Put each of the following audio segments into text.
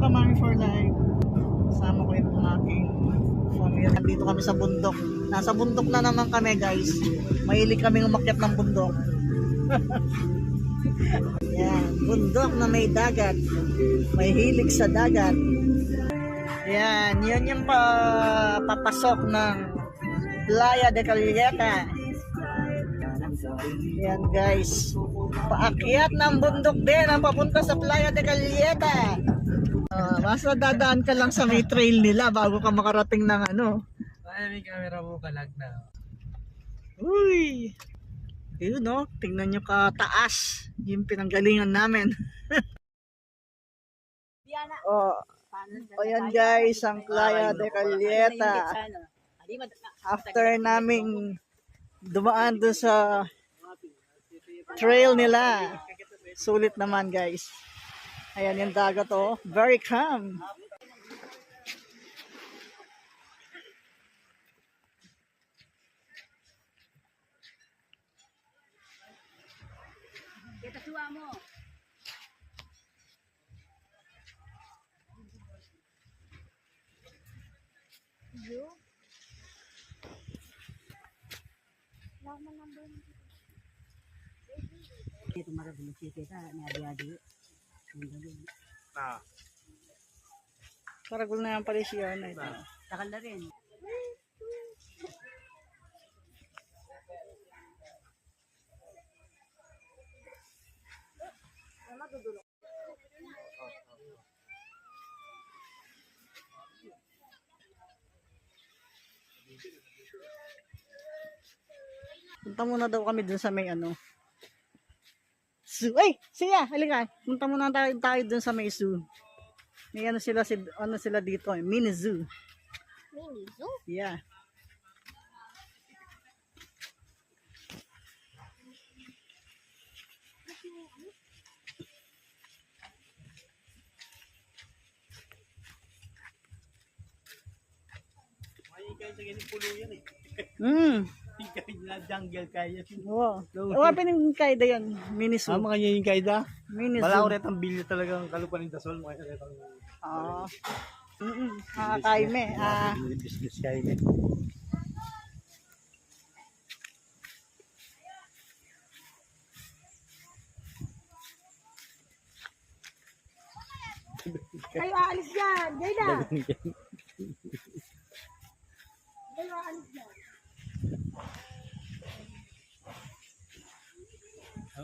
Mami for Life. Kasama ko yung aking family. Dito kami sa bundok. Nasa bundok na naman kami guys. Mahilig kami umakyat ng bundok. Yan, bundok na may dagat. May hilig sa dagat. Yan, yun yung papasok ng Playa de Caleta. Yan guys, paakyat ng bundok din ang papunta sa Playa de Caleta. Basta dadaan ka lang sa may trail nila bago ka makarating ng ano. Ay, may camera mo kalag na. Uy, yun no, tingnan nyo kataas yung pinanggalingan namin. O yan guys, ang Playa de Caleta. After naming dumaan doon sa trail nila, sulit naman guys. Ayan yung dagat oh, very calm. Kita suwa mo. Ito marabili kita ni adi-adi. Ah. Paragul na yung pala siya na ito. Takal na rin. Punta muna daw kami dun sa may ano. Zoo. Ay, siya, halika. Punta muna tayo dun sa may zoo. May ano sila dito, mini zoo. Mini zoo? Yeah. Kahit sa ganyan pulo yan eh. Kahit na jungle kaya. Oo. Wala piningkayda yan. Mini zoo. Mga yung kaida. Mini zoo. Wala ko rin ang bilyo talagang kalupan ng tasol. Mga rin ang... Kaime. Business kaime. Kayo aalis dyan. Jayda. Kayo aalis dyan.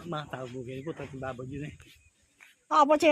Mga tao mo ganyan po. Tatang babag yun eh. Ako po siya.